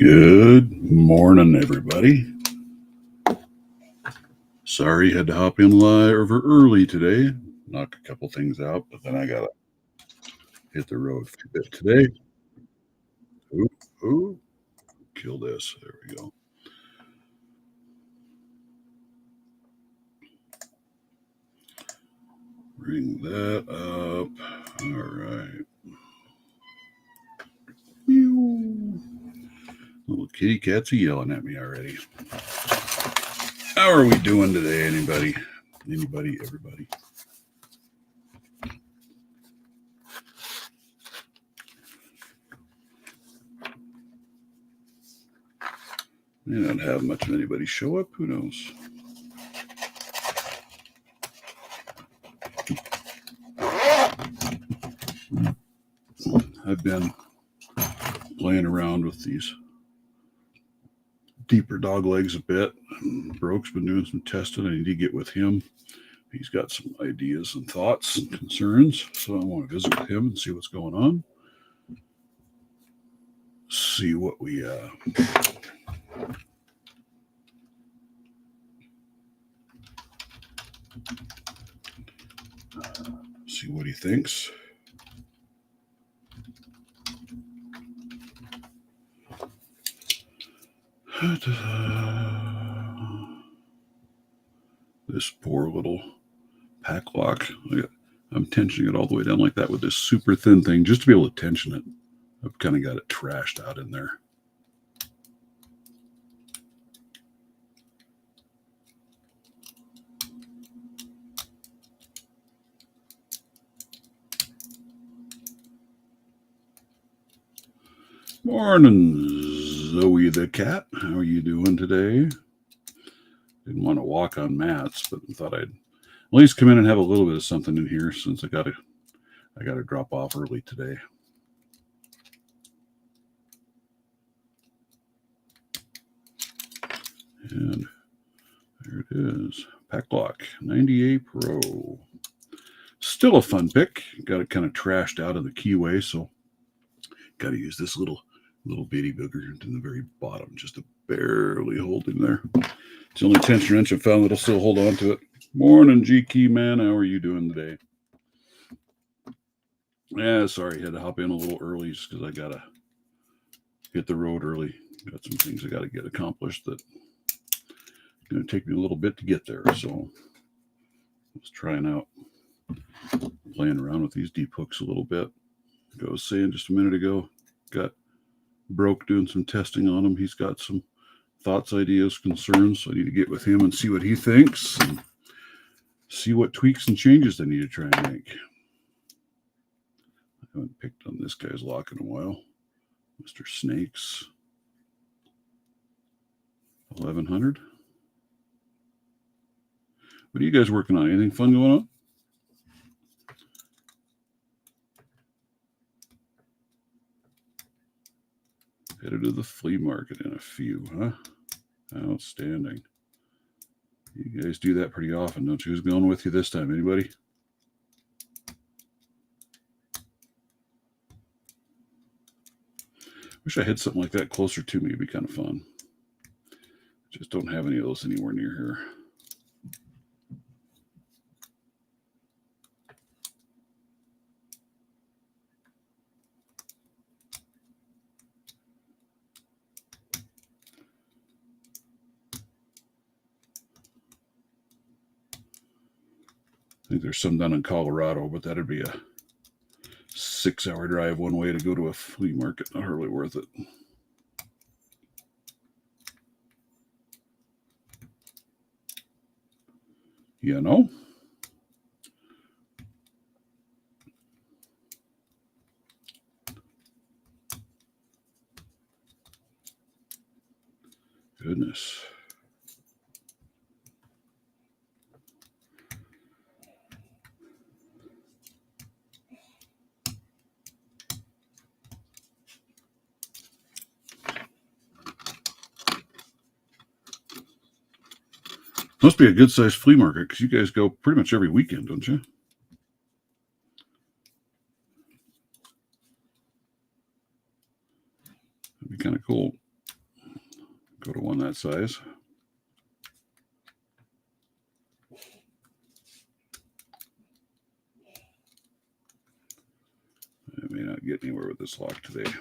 Good morning, everybody. Sorry, had to hop in live early today. Knock a couple things out, but then I gotta hit the road for a bit today. Ooh, kill this. There we go. Bring that up. All right. Meow. Little kitty cats are yelling at me already. How are we doing today, anybody? Anybody, everybody? May not have much of anybody show up. Who knows? I've been playing around with these deeper dog legs a bit. Broke's been doing some testing. I need to get with him. He's got some ideas and thoughts and concerns, so I want to visit with him and see what's going on. See what we see what he thinks. This poor little pack lock. I'm tensioning it all the way down like that with this super thin thing just to be able to tension it. I've kind of got it trashed out in there. Morning, Zoe the cat. How are you doing today? Didn't want to walk on mats, but thought I'd at least come in and have a little bit of something in here since I got to drop off early today. And there it is. Pack Lock 98 Pro. Still a fun pick. Got it kind of trashed out of the keyway, so got to use this little bitty booger in the very bottom, just to barely hold him there. It's the only tension wrench I found that'll still hold on to it. Morning, G-Key man. How are you doing today? Yeah, sorry. Had to hop in a little early just because I got to hit the road early. Got some things I got to get accomplished that going to take me a little bit to get there. So I was trying out, playing around with these deep hooks a little bit. Like I was saying just a minute ago, got Broke doing some testing on them. He's got some thoughts, ideas, concerns. So I need to get with him and see what he thinks and see what tweaks and changes I need to try and make. I haven't picked on this guy's lock in a while. Mr. Snakes. 1100. What are you guys working on? Anything fun going on? Headed to the flea market in a few, huh? Outstanding. You guys do that pretty often, don't you? Who's going with you this time? Anybody? Wish I had something like that closer to me. It'd be kind of fun. Just don't have any of those anywhere near here. I think there's some down in Colorado, but that'd be a 6-hour drive one way to go to a flea market. Not hardly worth it. You know? Goodness. Must be a good sized flea market because you guys go pretty much every weekend, don't you? That'd be kind of cool. Go to one that size. I may not get anywhere with this lock today.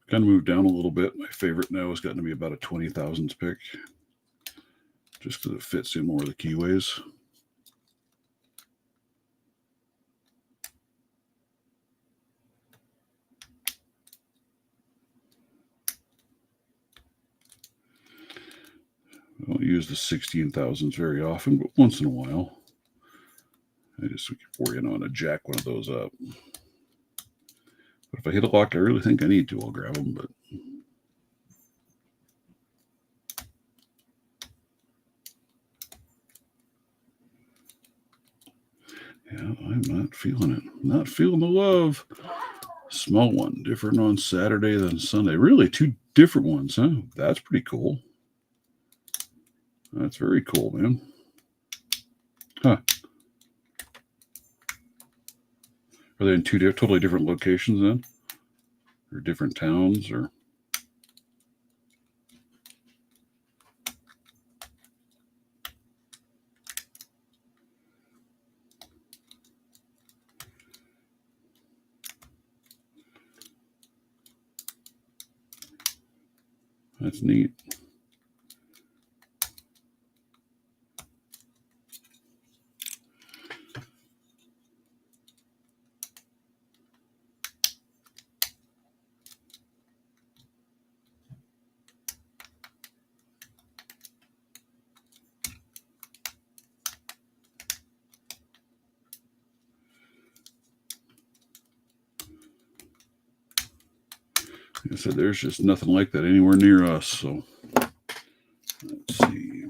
Kind of moved down a little bit. My favorite now has gotten to be about a 20 thousandths pick, just because it fits in more of the keyways. I don't use the 16 thousandths very often, but once in a while, I just orient on a jack one of those up. But if I hit a lock I really think I need to, I'll grab them. But yeah, I'm not feeling it. Not feeling the love. Small one, different on Saturday than Sunday. Really, two different ones, huh? That's pretty cool. That's very cool, man. Huh. Are they in two totally different locations then? Or different towns? Or that's neat. Like I said, there's just nothing like that anywhere near us. So let's see.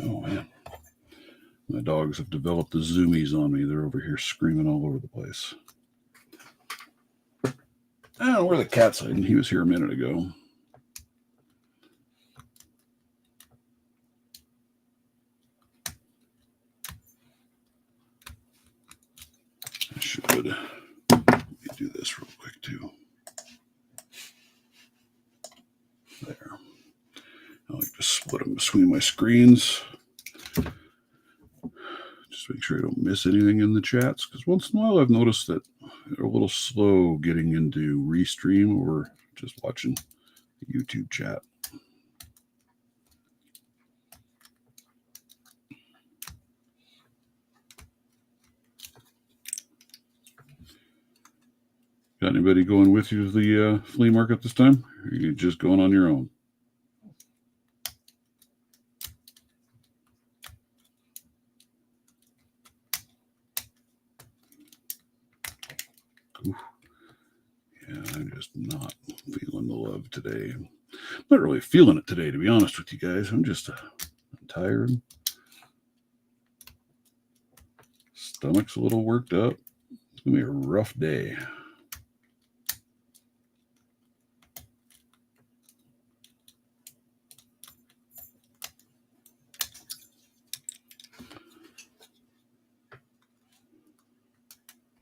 Oh man, my dogs have developed the zoomies on me. They're over here screaming all over the place. I don't know where the cat's hiding. He was here a minute ago. I should. Let me do this real quick too. There. I like to split them between my screens. Just make sure I don't miss anything in the chats, because once in a while I've noticed that they're a little slow getting into restream or just watching the YouTube chat. Got anybody going with you to the flea market this time? Or are you just going on your own? Ooh. Yeah, I'm just not feeling the love today. I'm not really feeling it today, to be honest with you guys. I'm just tired. Stomach's a little worked up. It's going to be a rough day.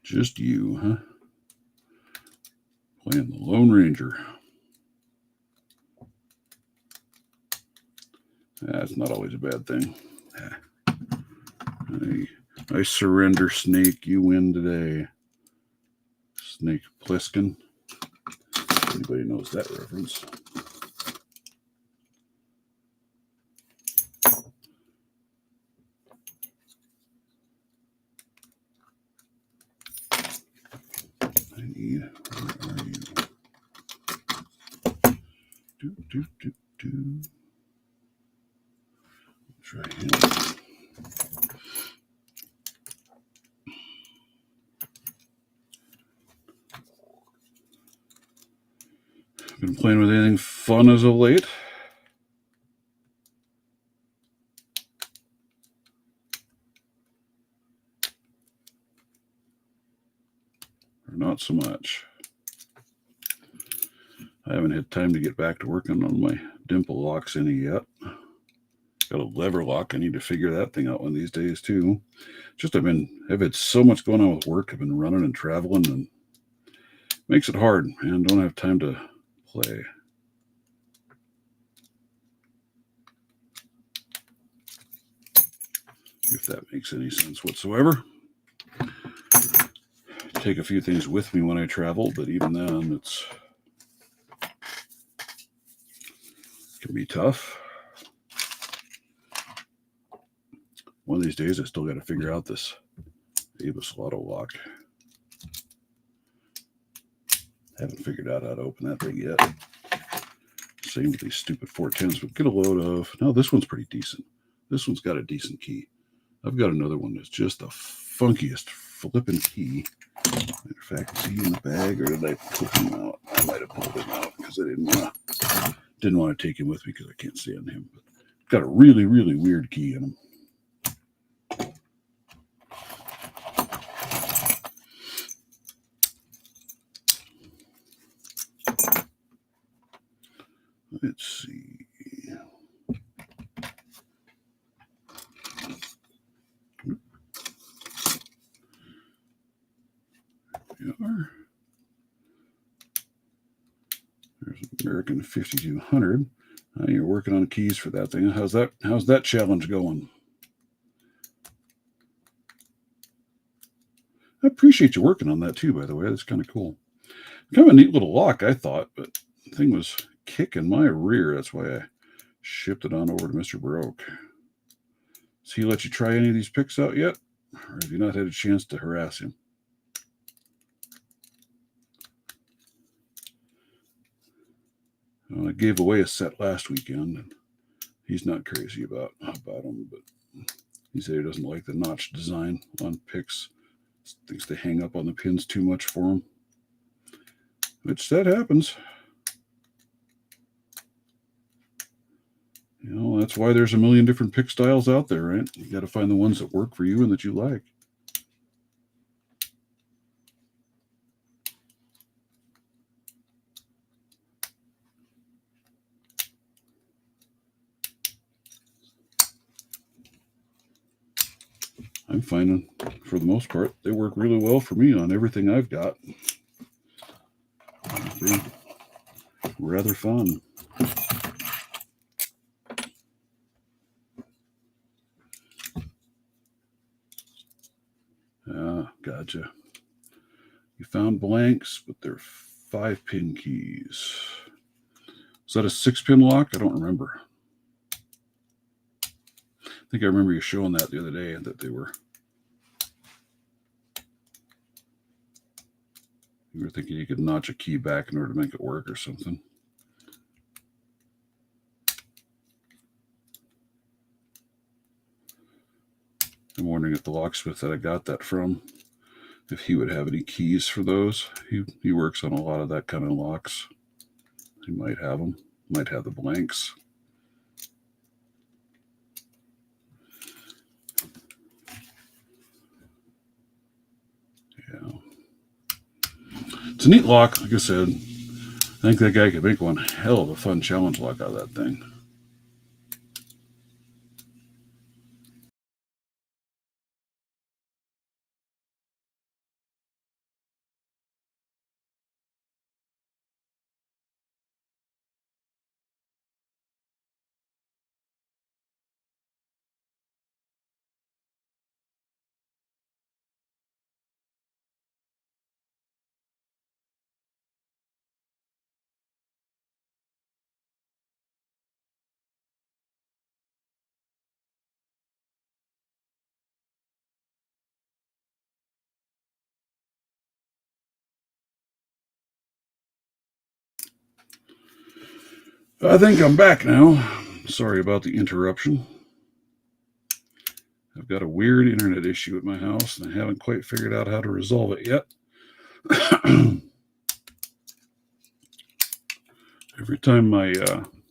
Just you, huh? Playing the Lone Ranger. That's not always a bad thing. I surrender, Snake. You win today. Snake Plissken. Anybody knows that reference? I need. Where are you? Try him. Been playing with anything fun as of late? Or not so much? I haven't had time to get back to working on my dimple locks any yet. Got a lever lock. I need to figure that thing out one of these days too. Just I've had so much going on with work. I've been running and traveling, and makes it hard, man. Don't have time to play. If that makes any sense whatsoever. Take a few things with me when I travel, but even then, it can be tough. One of these days, I still got to figure out this Avis Lotto lock. Haven't figured out how to open that thing yet. Same with these stupid 410s, but get a load of. No, this one's pretty decent. This one's got a decent key. I've got another one that's just the funkiest flipping key. Matter of fact, is he in the bag, or did I pull him out? I might have pulled him out because I didn't want to take him with me because I can't stand him. But got a really, really weird key in him. Let's see. There's an American 5200. Now you're working on keys for that thing. How's that challenge going? I appreciate you working on that too, by the way. That's kind of cool. Kind of a neat little lock, I thought, but the thing was kicking my rear. That's why I shipped it on over to Mr. Baroque. Has he let you try any of these picks out yet? Or have you not had a chance to harass him? Well, I gave away a set last weekend, and he's not crazy about them, but he said he doesn't like the notch design on picks. Thinks they hang up on the pins too much for him. Which that happens. You know, that's why there's a million different pick styles out there, right? You got to find the ones that work for you and that you like. I'm finding, for the most part, they work really well for me on everything I've got. They're rather fun. Gotcha. You found blanks, but they're 5-pin keys. Is that a 6-pin lock? I don't remember. I think I remember you showing that the other day, that they were. You were thinking you could notch a key back in order to make it work or something. I'm wondering if the locksmith that I got that from, if he would have any keys for those. He works on a lot of that kind of locks. He might have them. Might have the blanks. Yeah. It's a neat lock. Like I said, I think that guy could make one hell of a fun challenge lock out of that thing. I think I'm back now. Sorry about the interruption. I've got a weird internet issue at my house, and I haven't quite figured out how to resolve it yet. Every time my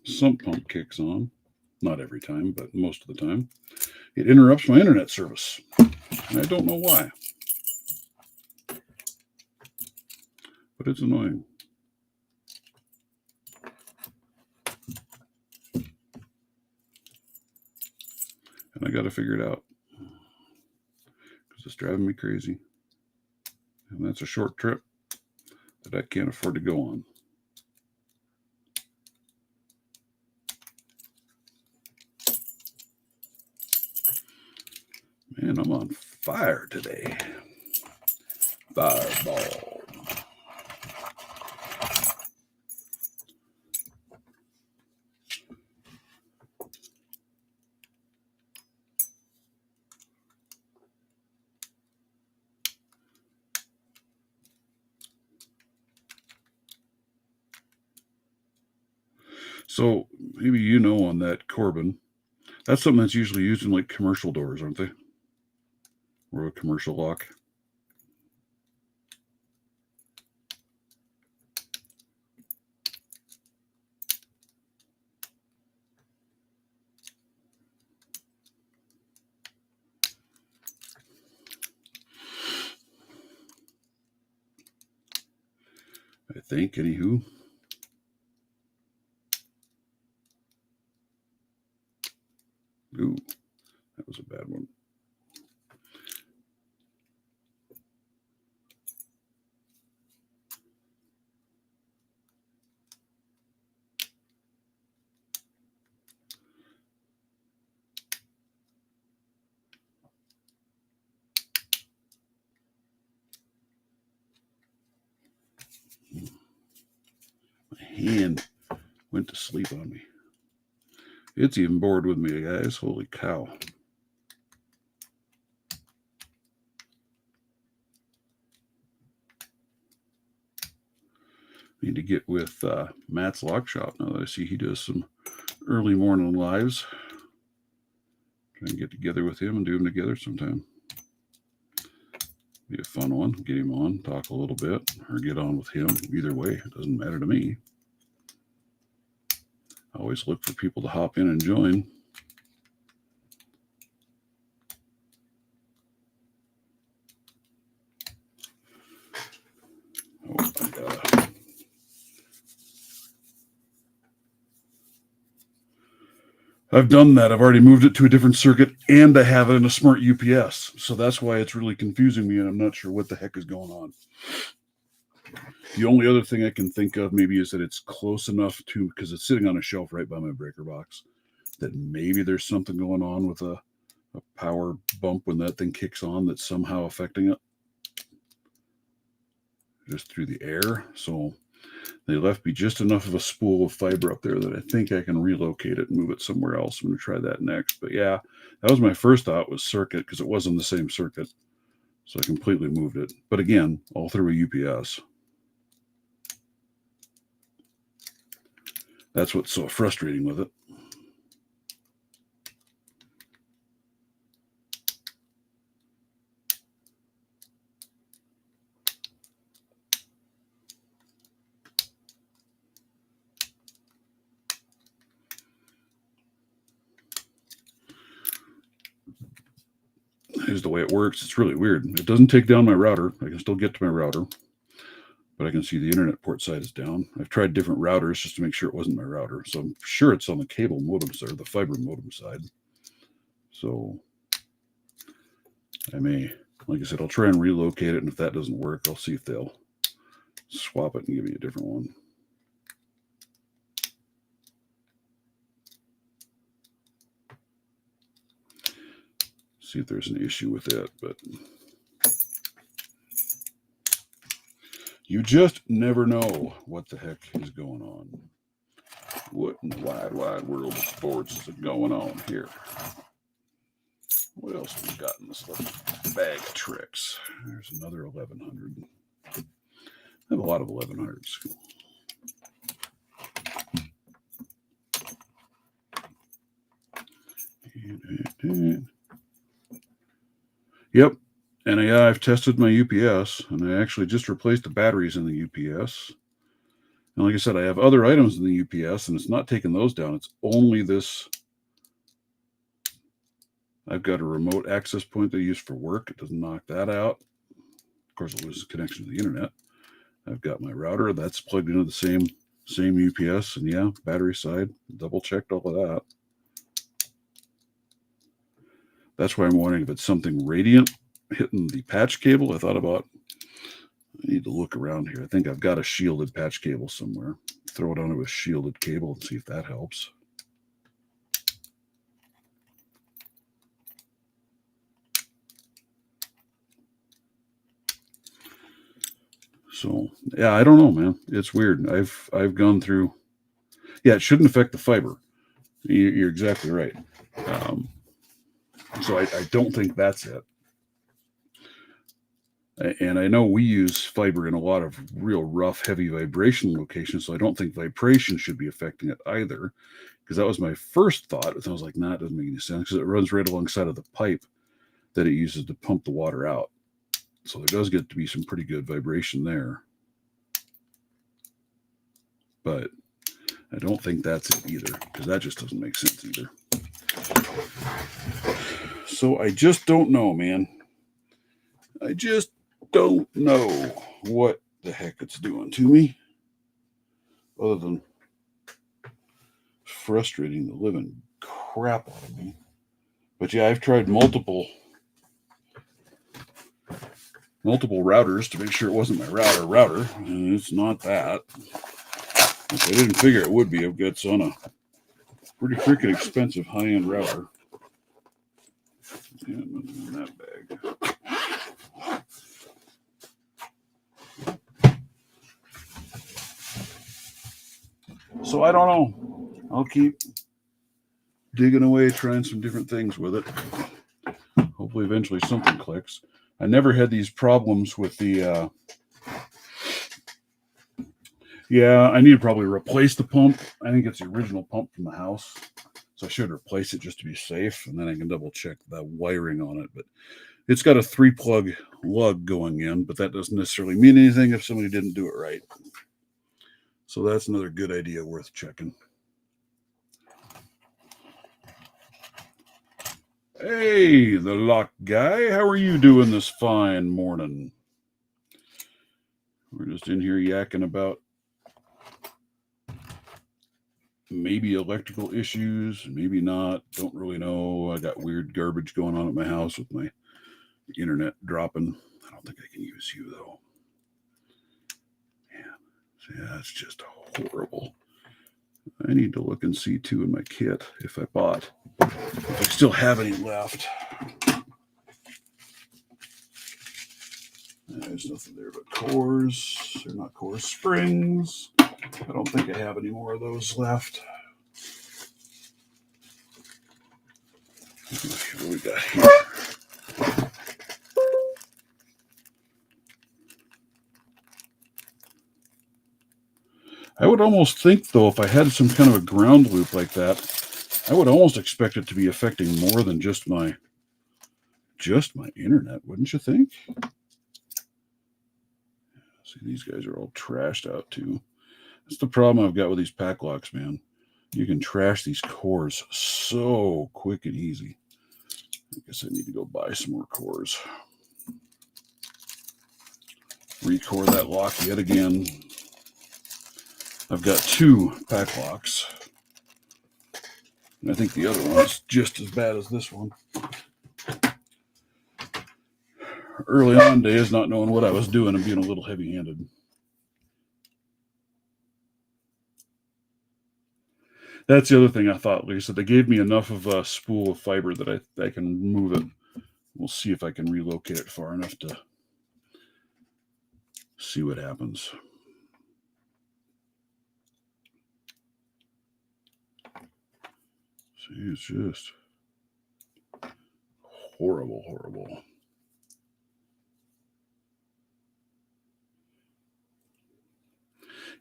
sump pump kicks on, not every time, but most of the time, it interrupts my internet service. And I don't know why. But it's annoying. I got to figure it out because it's driving me crazy. And that's a short trip that I can't afford to go on. Man, I'm on fire today. Fireball. So maybe you know on that Corbin, that's something that's usually used in like commercial doors, aren't they? Or a commercial lock. I think, anywho. Ooh, that was a bad one. My hand went to sleep on me. It's even bored with me, guys. Holy cow. Need to get with Matt's Lock Shop now that I see he does some early morning lives. Try and get together with him and do them together sometime. Be a fun one. Get him on, talk a little bit, or get on with him. Either way, it doesn't matter to me. I always look for people to hop in and join. Oh, I've done that. I've already moved it to a different circuit, and I have it in a smart UPS. So that's why it's really confusing me, and I'm not sure what the heck is going on. The only other thing I can think of maybe is that it's close enough to, because it's sitting on a shelf right by my breaker box, that maybe there's something going on with a power bump when that thing kicks on that's somehow affecting it just through the air. So they left me just enough of a spool of fiber up there that I think I can relocate it and move it somewhere else. I'm going to try that next. But yeah, that was my first thought, was circuit, because it was on the same circuit. So I completely moved it. But again, all through a UPS. That's what's so frustrating with it. Here's the way it works. It's really weird. It doesn't take down my router. I can still get to my router, but I can see the internet port side is down. I've tried different routers just to make sure it wasn't my router. So I'm sure it's on the cable modem side, or the fiber modem side. So I may, like I said, I'll try and relocate it. And if that doesn't work, I'll see if they'll swap it and give me a different one. See if there's an issue with it, but you just never know what the heck is going on. What in the wide, wide world of sports is going on here? What else we got in this little bag of tricks? There's another 1100. I have a lot of 1100s. Yep. And I've tested my UPS, and I actually just replaced the batteries in the UPS. And like I said, I have other items in the UPS, and it's not taking those down. It's only this. I've got a remote access point that I use for work. It doesn't knock that out. Of course, it loses connection to the internet. I've got my router that's plugged into the same UPS, and yeah, battery side, double checked all of that. That's why I'm wondering if it's something radiant hitting the patch cable. I need to look around here. I think I've got a shielded patch cable somewhere. Throw it onto a shielded cable and see if that helps. So yeah, I don't know, man. It's weird. I've gone through. Yeah, it shouldn't affect the fiber. You're exactly right. So I don't think that's it. And I know we use fiber in a lot of real rough, heavy vibration locations, so I don't think vibration should be affecting it either. Because that was my first thought. And I was like, nah, it doesn't make any sense because it runs right alongside of the pipe that it uses to pump the water out. So there does get to be some pretty good vibration there. But I don't think that's it either, because that just doesn't make sense either. So I just don't know, man. I just don't know what the heck it's doing to me, other than frustrating the living crap out of me. But yeah, I've tried multiple routers to make sure it wasn't my router, and it's not that. If I didn't figure it would be, I've got on a pretty freaking expensive high-end router. Yeah, nothing in that bag. So I don't know. I'll keep digging away, trying some different things with it. Hopefully eventually something clicks. I never had these problems with the yeah, I need to probably replace the pump. I think it's the original pump from the house, so I should replace it just to be safe, and then I can double check the wiring on it. But it's got a 3-plug lug going in, but that doesn't necessarily mean anything if somebody didn't do it right. So that's another good idea worth checking. Hey, the lock guy, how are you doing this fine morning? We're just in here yakking about maybe electrical issues, maybe not. Don't really know. I got weird garbage going on at my house with my internet dropping. I don't think I can use you though. Yeah, it's just horrible. I need to look and see too in my kit if I still have any left. There's nothing there but cores. They're not cores, springs. I don't think I have any more of those left. What do we got here? I would almost think, though, if I had some kind of a ground loop like that, I would almost expect it to be affecting more than just my internet, wouldn't you think? See, these guys are all trashed out too. That's the problem I've got with these pack locks, man. You can trash these cores so quick and easy. I guess I need to go buy some more cores. Recore that lock yet again. I've got 2 pack locks. And I think the other one's just as bad as this one. Early on days, not knowing what I was doing and being a little heavy-handed. That's the other thing I thought, Lisa. They gave me enough of a spool of fiber that I can move it. We'll see if I can relocate it far enough to see what happens. See, it's just horrible, horrible.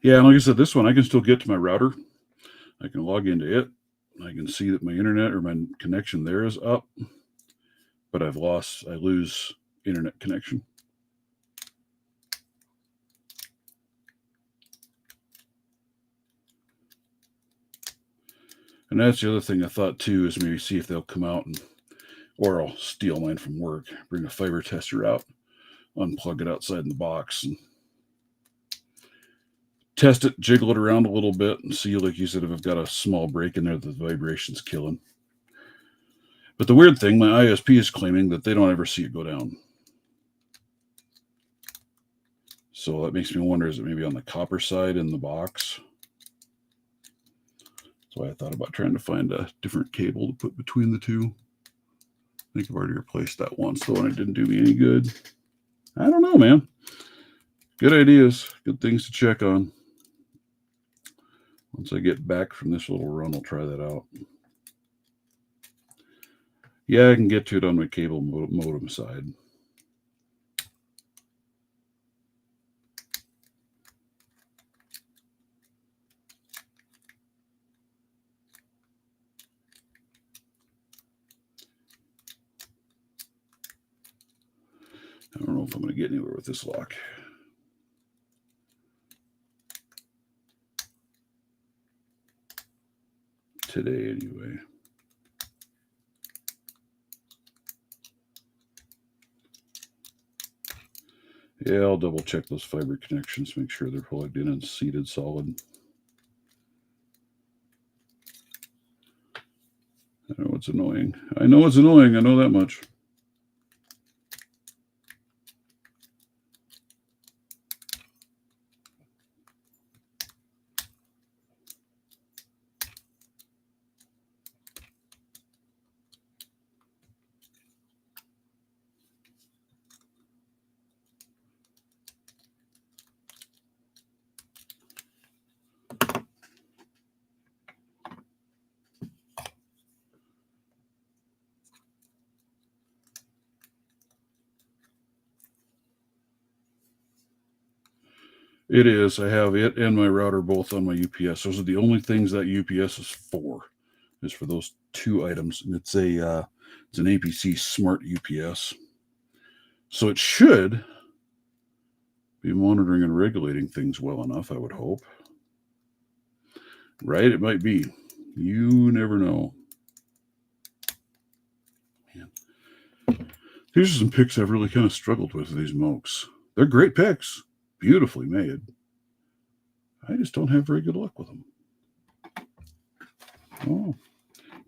Yeah, and like I said, this one I can still get to my router. I can log into it. I can see that my internet or my connection there is up, but I lose internet connection. And that's the other thing I thought too, is maybe see if they'll come out or I'll steal mine from work, bring a fiber tester out, unplug it outside in the box and test it, jiggle it around a little bit and see, like you said, if I've got a small break in there that the vibration's killing. But the weird thing, my ISP is claiming that they don't ever see it go down. So that makes me wonder, is it maybe on the copper side in the box? So I thought about trying to find a different cable to put between the two. I think I've already replaced that once, though, and it didn't do me any good. I don't know, man. Good ideas. Good things to check on. Once I get back from this little run, I'll try that out. Yeah, I can get to it on my cable modem side. I don't know if I'm going to get anywhere with this lock. Today, anyway. Yeah, I'll double check those fiber connections, make sure they're plugged in and seated solid. I know it's annoying. I know it's annoying. I know that much. It is. I have it and my router both on my UPS. Those are the only things that UPS is for those two items. And it's an APC Smart UPS. So it should be monitoring and regulating things well enough, I would hope. Right? It might be. You never know. Man. These are some picks I've really kind of struggled with, these Mokes. They're great picks. Beautifully made. I just don't have very good luck with them. Oh,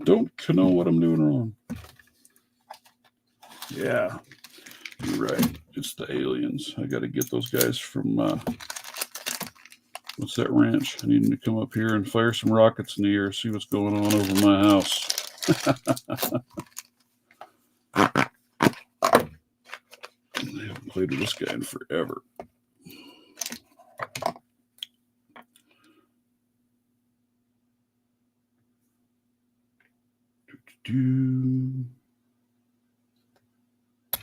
don't know what I'm doing wrong. Yeah, you're right. It's the aliens. I got to get those guys from, what's that ranch? I need them to come up here and fire some rockets in the air, see what's going on over my house. I haven't played with this guy in forever. Do. I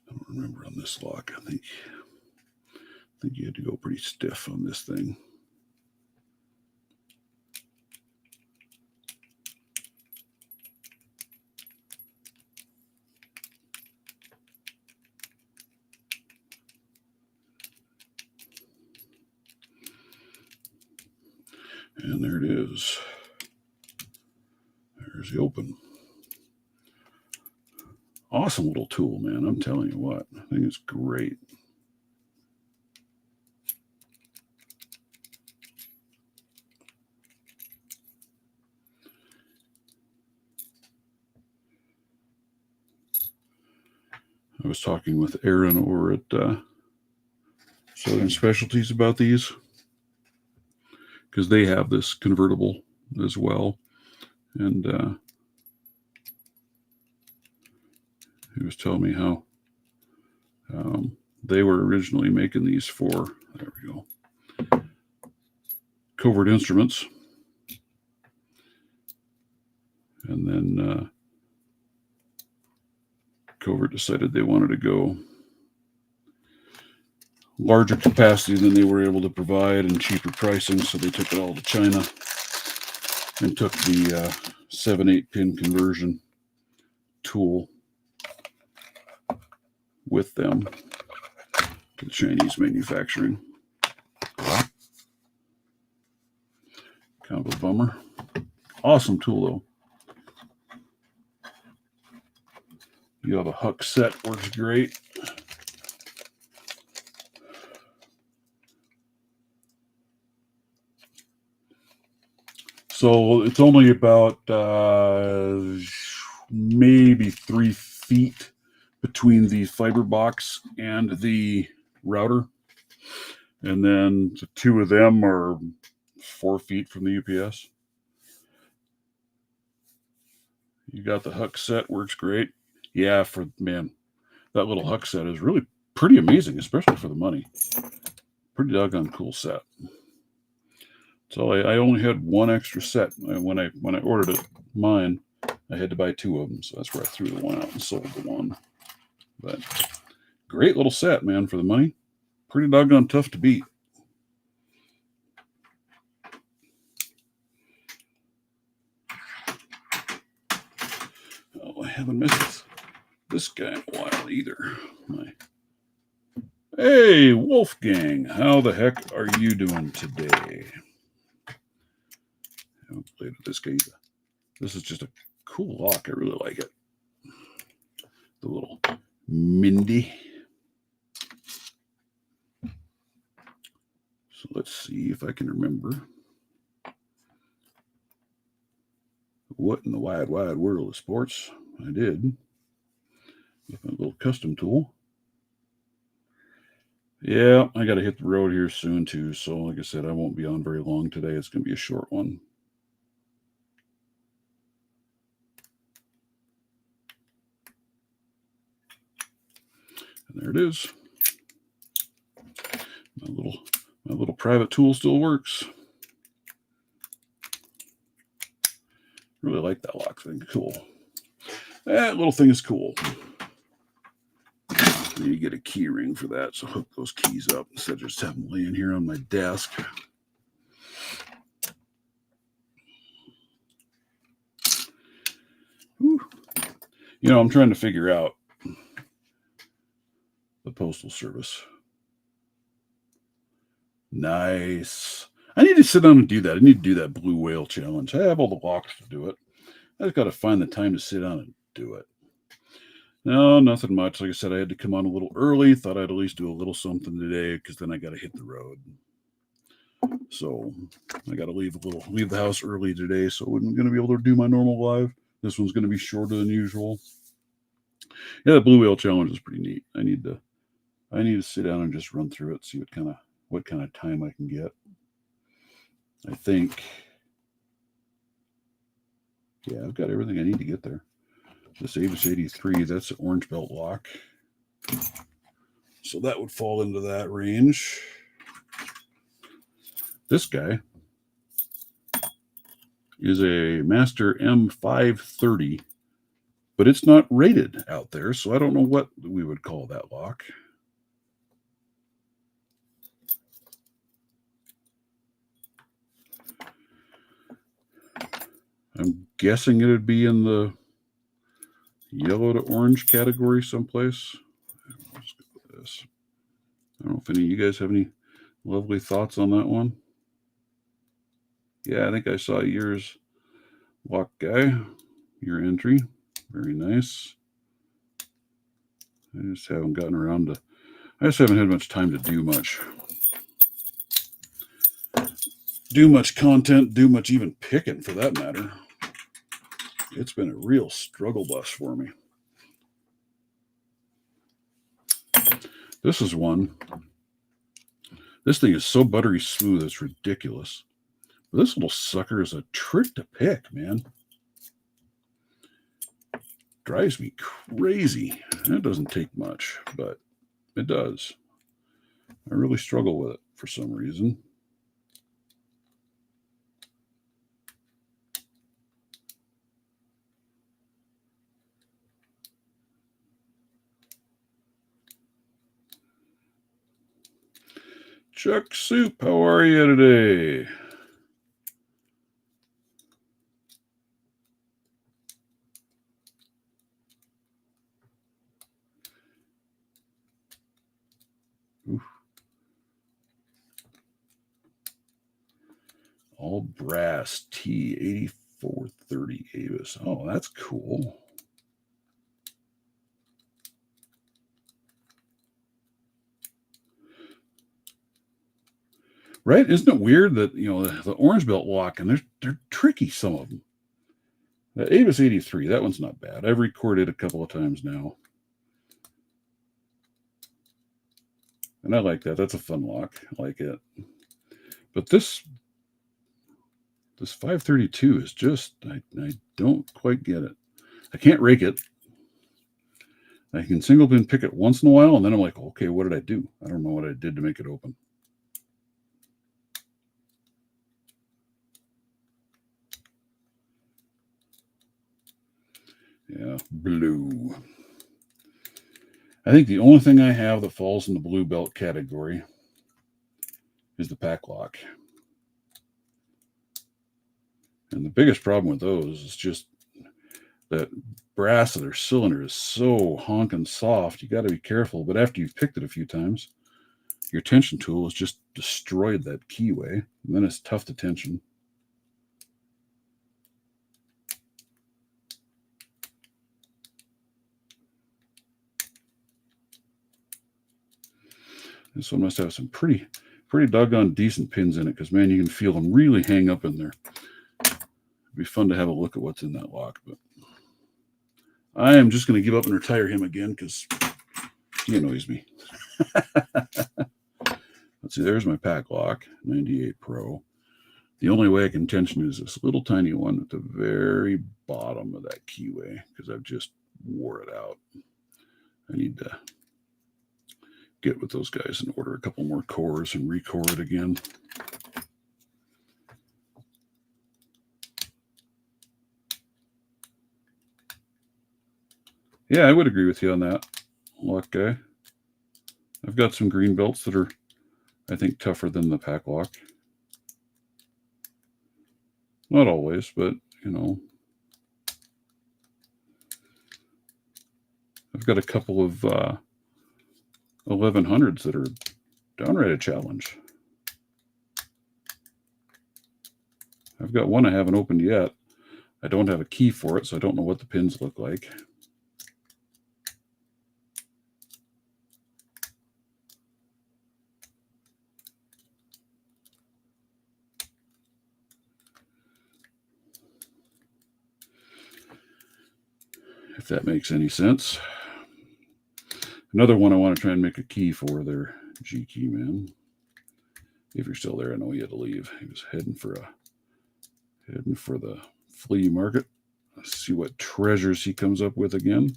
don't remember on this lock. I think you had to go pretty stiff on this thing. And there it is. There's the open. Awesome little tool, man. I'm telling you what. I think it's great. I was talking with Aaron over at Southern Specialties about these, because they have this convertible as well. And he was telling me how they were originally making these for, there we go, Covert Instruments. And then Covert decided they wanted to go larger capacity than they were able to provide and cheaper pricing, so they took it all to China and took the 7/8 pin conversion tool with them to the Chinese manufacturing. Kind of a bummer. Awesome tool, though. You have a huck set, works great. So it's only about maybe 3 feet between the fiber box and the router. And then the two of them are 4 feet from the UPS. You got the huck set, works great. Yeah, for man, that little huck set is really pretty amazing, especially for the money. Pretty doggone cool set. So I only had one extra set when I ordered it. Mine, I had to buy 2 of them, so that's where I threw the one out and sold the one. But great little set, man, for the money. Pretty doggone tough to beat. Oh, I haven't missed this guy in a while either. Hey, Wolfgang, how the heck are you doing today? I haven't played with this guy either. This is just a cool lock. I really like it. The little Mindy. So let's see if I can remember what in the wide world of sports I did with my little custom tool. Yeah, I got to hit the road here soon too. So like I said, I won't be on very long today. It's going to be a short one. And there it is. My little private tool still works. Really like that lock thing. Cool. That little thing is cool. You get a key ring for that, so hook those keys up instead of just having them laying here on my desk. Whew. You know, I'm trying to figure out the Postal Service. Nice. I need to sit down and do that. I need to do that Blue Whale Challenge. I have all the locks to do it. I just got to find the time to sit down and do it. No, nothing much. Like I said, I had to come on a little early. Thought I'd at least do a little something today because then I got to hit the road. So I got to leave the house early today. So I'm going to be able to do my normal live. This one's going to be shorter than usual. Yeah, the Blue Whale Challenge is pretty neat. I need to sit down and just run through it, see what kind of time I can get. I think, yeah, I've got everything I need to get there. This Avis 83, that's an orange belt lock. So that would fall into that range. This guy is a Master M530, but it's not rated out there, so I don't know what we would call that lock. I'm guessing it would be in the yellow to orange category someplace. Let's go with this. I don't know if any of you guys have any lovely thoughts on that one. Yeah, I think I saw yours, lock guy, your entry. Very nice. I just haven't gotten around to, I just haven't had much time to do much content, do much even picking for that matter. It's been a real struggle bus for me. This is one. This thing is so buttery smooth, it's ridiculous. But this little sucker is a trick to pick, man. Drives me crazy. And it doesn't take much, but it does. I really struggle with it for some reason. Chuck Soup, how are you today? Oof. All brass T8430 Avis. Oh, that's cool. Right? Isn't it weird that, the orange belt lock, and they're tricky, some of them. The Avis 83, that one's not bad. I've recorded a couple of times now. And I like that. That's a fun lock. I like it. But this 532 is just, I don't quite get it. I can't rake it. I can single pin pick it once in a while, and then I'm like, okay, what did I do? I don't know what I did to make it open. Yeah, blue. I think the only thing I have that falls in the blue belt category is the pack lock. And the biggest problem with those is just that brass of their cylinder is so honking soft. You got to be careful. But after you've picked it a few times, your tension tool has just destroyed that keyway. And then it's tough to tension. This one must have some pretty doggone decent pins in it, because, man, you can feel them really hang up in there. It'd be fun to have a look at what's in that lock. But I am just going to give up and retire him again, because he annoys me. Let's see, there's my pack lock, 98 Pro. The only way I can tension is this little tiny one at the very bottom of that keyway, because I've just wore it out. I need to get with those guys and order a couple more cores and recore it again. Yeah, I would agree with you on that, lock guy. I've got some green belts that are, I think, tougher than the pack lock. Not always, but, I've got a couple of 1100s that are downright a challenge. I've got one I haven't opened yet. I don't have a key for it, so I don't know what the pins look like. If that makes any sense. Another one I want to try and make a key for there, G Key Man. If you're still there, I know he had to leave. He was heading for the flea market. Let's see what treasures he comes up with again.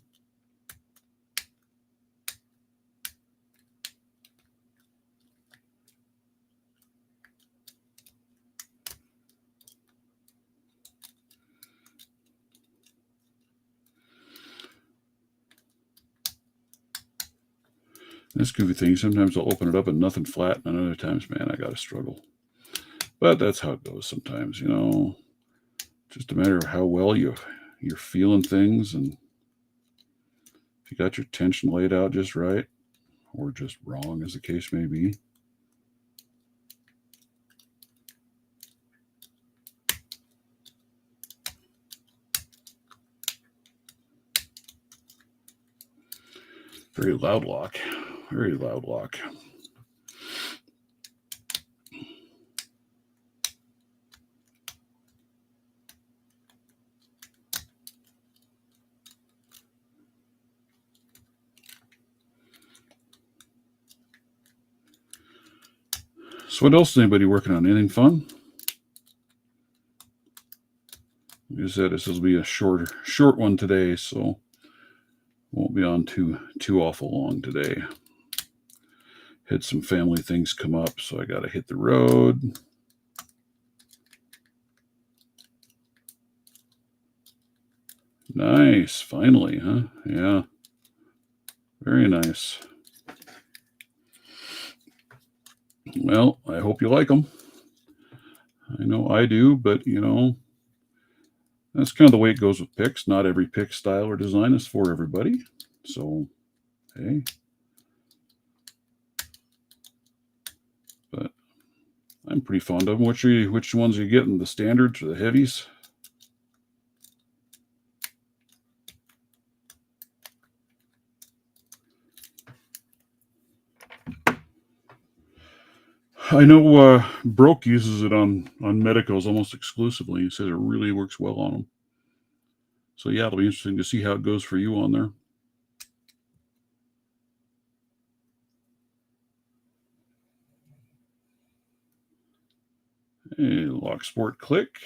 This goofy thing, sometimes I'll open it up and nothing flat, and other times, man, I got to struggle. But that's how it goes sometimes, Just a matter of how well you're feeling things, and if you got your tension laid out just right, or just wrong, as the case may be. Very loud lock. Very loud lock. So what else is anybody working on? Anything fun? Like I said, this will be a short one today, so won't be on too awful long today. Had some family things come up, so I got to hit the road. Nice, finally, huh? Yeah, very nice. Well, I hope you like them. I know I do, but that's kind of the way it goes with picks. Not every pick style or design is for everybody. So, hey. But I'm pretty fond of them. Which ones are you getting? The standards or the heavies? I know Broke uses it on medicals almost exclusively. He says it really works well on them. So yeah, it'll be interesting to see how it goes for you on there. Hey, Lock Sport Click.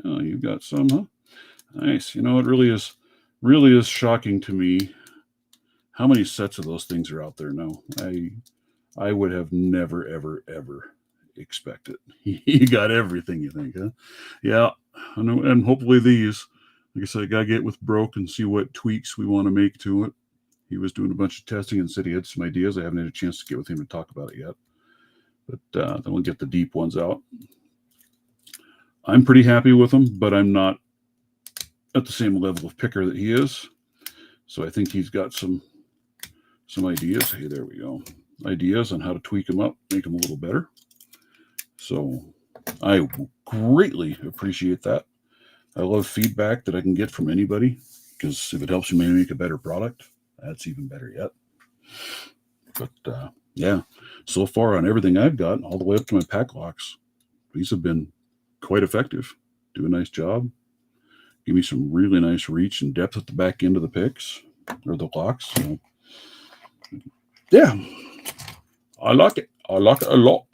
Oh, you've got some, huh? Nice. You know, it really is shocking to me how many sets of those things are out there now. I would have never, ever, ever expected. You got everything, you think, huh? Yeah, I know, and hopefully these, like I said, I gotta get with Broke and see what tweaks we want to make to it. He was doing a bunch of testing and said he had some ideas. I haven't had a chance to get with him to talk about it yet, but then we'll get the deep ones out. I'm pretty happy with them, but I'm not at the same level of picker that he is. So I think he's got some ideas. Hey, there we go. Ideas on how to tweak them up, make them a little better. So I greatly appreciate that. I love feedback that I can get from anybody because if it helps me make a better product, that's even better yet. But yeah, so far on everything I've got, all the way up to my pack locks, these have been quite effective. Do a nice job. Give me some really nice reach and depth at the back end of the picks or the locks. So, yeah, I like it. I like it a lot.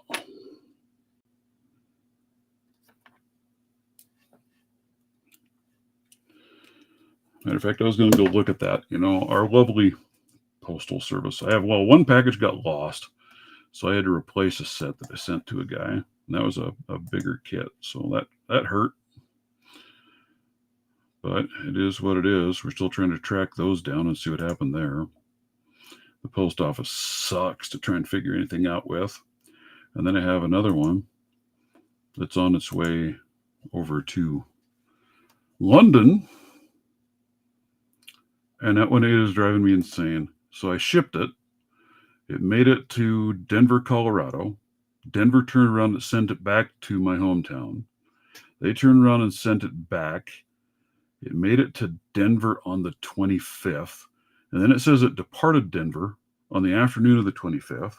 Matter of fact, I was going to go look at that. You know, our lovely postal service. One package got lost, so I had to replace a set that I sent to a guy, and that was a bigger kit. So that hurt, but it is what it is. We're still trying to track those down and see what happened there. The post office sucks to try and figure anything out with. And then I have another one that's on its way over to London, and that one is driving me insane. So I shipped it. It made it to Denver, Colorado. Denver turned around and sent it back to my hometown. They turned around and sent it back. It made it to Denver on the 25th. And then it says it departed Denver on the afternoon of the 25th,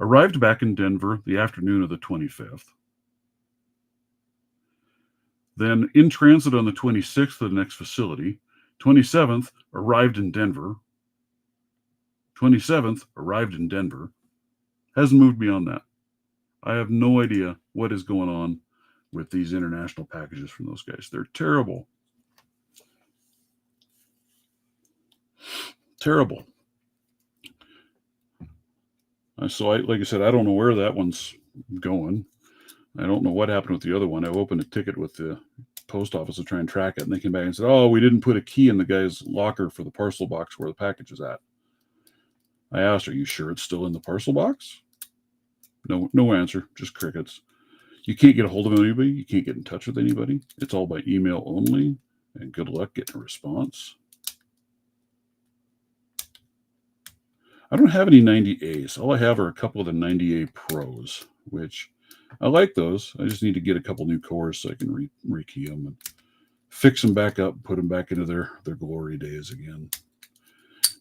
arrived back in Denver the afternoon of the 25th. Then in transit on the 26th to the next facility. 27th, arrived in Denver. 27th, arrived in Denver. Hasn't moved beyond that. I have no idea what is going on with these international packages from those guys. They're terrible. Terrible. So, like I said, I don't know where that one's going. I don't know what happened with the other one. I opened a ticket with the post office to try and track it, and they came back and said, "Oh, we didn't put a key in the guy's locker for the parcel box where the package is at." I asked, "Are you sure it's still in the parcel box?" No answer. Just crickets. You can't get a hold of anybody. You can't get in touch with anybody. It's all by email only, and good luck getting a response. I don't have any 90As. All I have are a couple of the 90A Pros, which I like those. I just need to get a couple new cores so I can rekey them and fix them back up, put them back into their glory days again.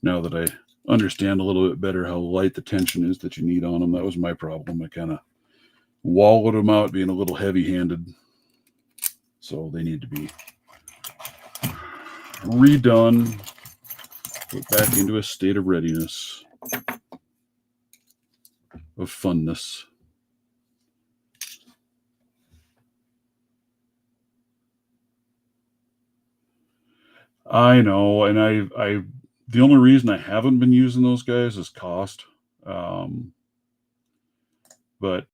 Now that I understand a little bit better how light the tension is that you need on them, that was my problem. I kind of wallowed them out being a little heavy-handed, so they need to be redone, put back into a state of readiness, of funness. I know, and I the only reason I haven't been using those guys is cost. Um, but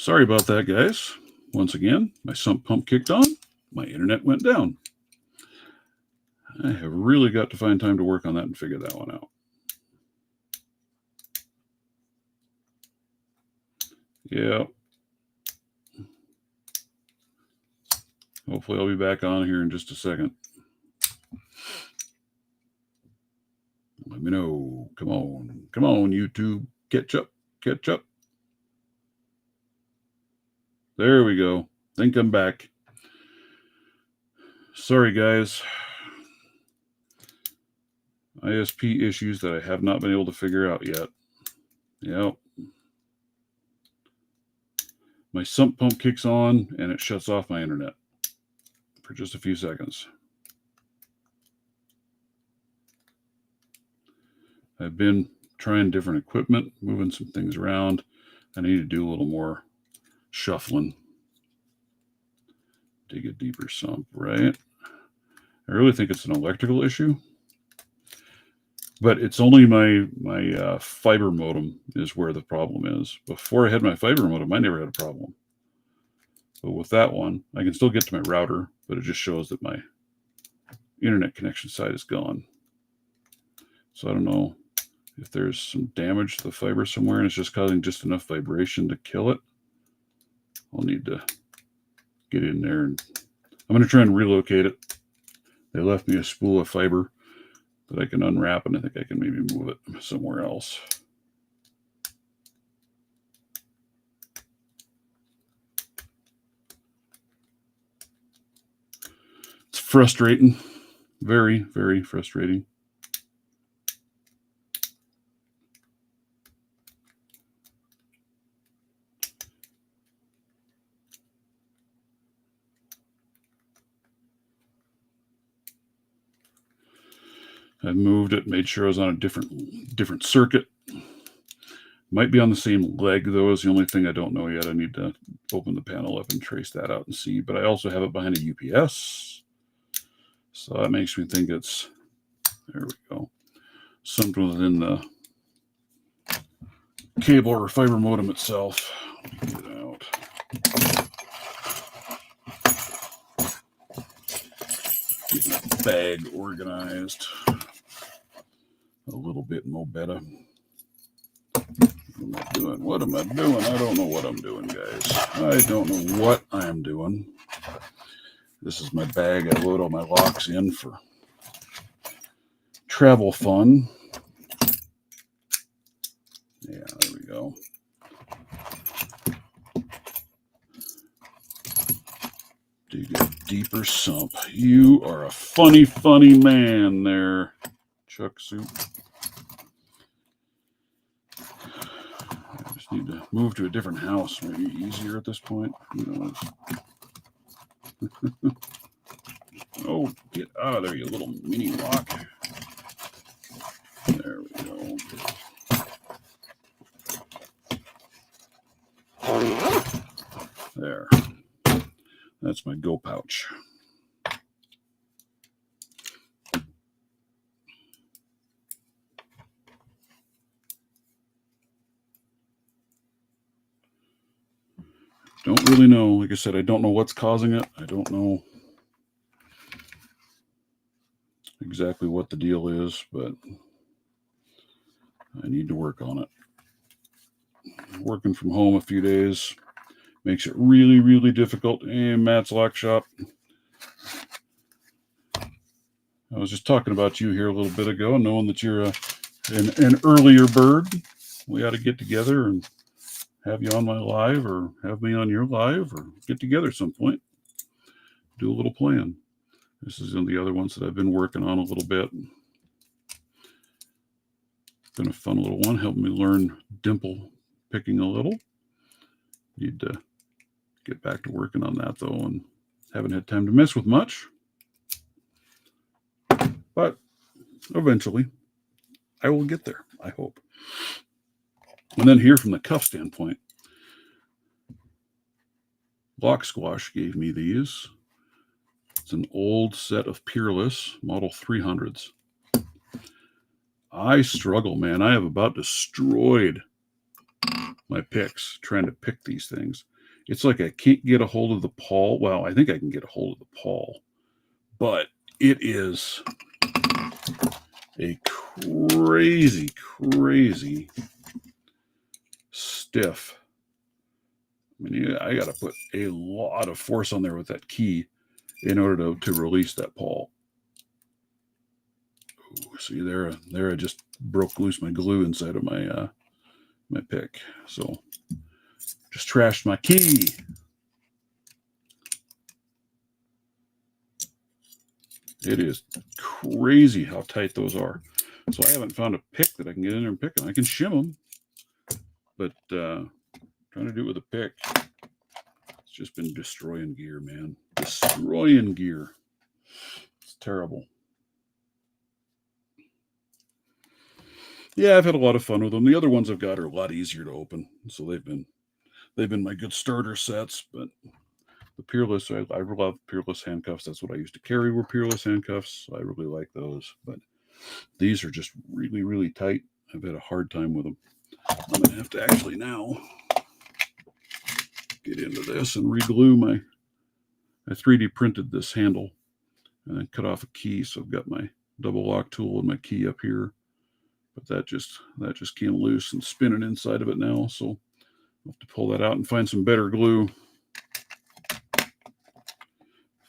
Sorry about that, guys. Once again, my sump pump kicked on. My internet went down. I have really got to find time to work on that and figure that one out. Yeah. Hopefully I'll be back on here in just a second. Let me know. Come on. Come on, YouTube. Catch up. Catch up. There we go. Think I'm back. Sorry, guys. ISP issues that I have not been able to figure out yet. Yep. My sump pump kicks on and it shuts off my internet for just a few seconds. I've been trying different equipment, moving some things around. I need to do a little more shuffling. Dig a deeper sump, right? I really think it's an electrical issue, but it's only my fiber modem is where the problem is. Before I had my fiber modem, I never had a problem. But with that one, I can still get to my router, but it just shows that my internet connection side is gone. So I don't know if there's some damage to the fiber somewhere and it's just causing just enough vibration to kill it. I'll need to get in there and I'm going to try and relocate it. They left me a spool of fiber that I can unwrap and I think I can maybe move it somewhere else. It's frustrating. Very, very frustrating. I moved it, made sure I was on a different circuit. Might be on the same leg, though, is the only thing I don't know yet. I need to open the panel up and trace that out and see. But I also have it behind a UPS. So that makes me think it's, there we go, something within the cable or fiber modem itself. Get it out. Get my bag organized a little bit more better. What am I doing? What am I doing? I don't know what I'm doing, guys. I don't know what I'm doing. This is my bag. I load all my locks in for travel fun. Yeah, there we go. Dig a deeper sump. You are a funny, funny man there, Chuck Soup. I just need to move to a different house. Maybe easier at this point. Who knows? Oh, get out of there, you little mini lock. There we go. There. That's my go pouch. Don't really know. Like I said, I don't know what's causing it. I don't know exactly what the deal is, but I need to work on it. Working from home a few days makes it really, really difficult. Hey, Matt's Lock Shop. I was just talking about you here a little bit ago, knowing that you're an earlier bird. We ought to get together and have you on my live or have me on your live or get together at some point. Do a little plan. This is one of the other ones that I've been working on a little bit. Been a fun little one, helping me learn dimple picking a little. Need to get back to working on that though, and haven't had time to mess with much. But eventually I will get there, I hope. And then here from the cuff standpoint, Lock Squash gave me these. It's an old set of Peerless Model 300s. I struggle, man. I have about destroyed my picks trying to pick these things. It's like I can't get a hold of the pawl. Well, I think I can get a hold of the pawl, but it is a crazy, crazy stiff. I mean, I got to put a lot of force on there with that key in order to release that pawl. Ooh, see there I just broke loose my glue inside of my my pick. So just trashed my key. It is crazy how tight those are. So I haven't found a pick that I can get in there and pick them. I can shim them, but trying to do it with a pick, it's just been destroying gear, man. Destroying gear. It's terrible. Yeah, I've had a lot of fun with them. The other ones I've got are a lot easier to open, so they've been my good starter sets. But the Peerless, I love Peerless handcuffs. That's what I used to carry, were Peerless handcuffs. I really like those, but these are just really, really tight. I've had a hard time with them. I'm gonna have to actually now get into this and reglue I 3D printed this handle and then cut off a key, so I've got my double lock tool and my key up here. But that just came loose and spinning inside of it now, so I'll have to pull that out and find some better glue.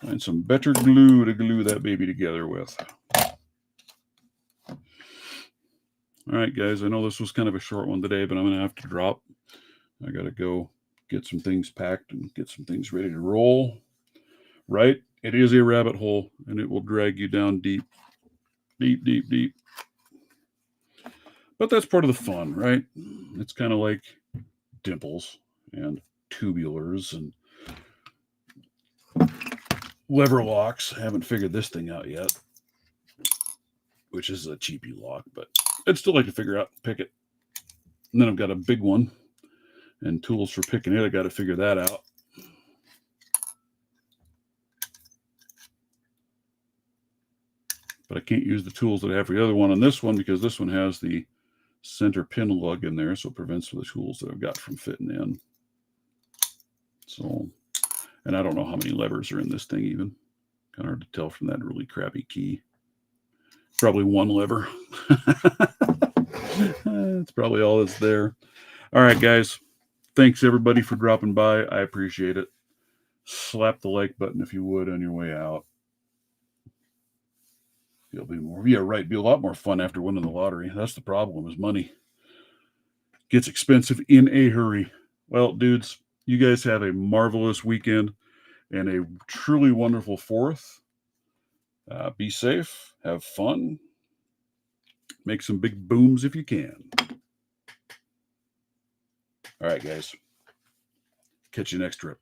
Find some better glue to glue that baby together with. All right, guys, I know this was kind of a short one today, but I'm going to have to drop. I got to go get some things packed and get some things ready to roll. Right? It is a rabbit hole, and it will drag you down deep, deep, deep, deep. But that's part of the fun, right? It's kind of like dimples and tubulars and lever locks. I haven't figured this thing out yet, which is a cheapy lock, but I'd still like to figure out, pick it. And then I've got a big one and tools for picking it. I got to figure that out. But I can't use the tools that I have for the other one on this one because this one has the center pin lug in there, so it prevents the tools that I've got from fitting in. So, and I don't know how many levers are in this thing even. Kind of hard to tell from that really crappy key. Probably one lever. That's probably all that's there. All right, guys. Thanks, everybody, for dropping by. I appreciate it. Slap the like button if you would on your way out. It'll be more. Yeah, right. Be a lot more fun after winning the lottery. That's the problem, is money gets expensive in a hurry. Well, dudes, you guys have a marvelous weekend and a truly wonderful 4th. Be safe. Have fun. Make some big booms if you can. All right, guys. Catch you next trip.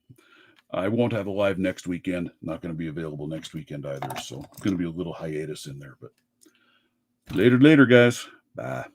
I won't have a live next weekend. Not going to be available next weekend either. So it's going to be a little hiatus in there. But later, guys. Bye.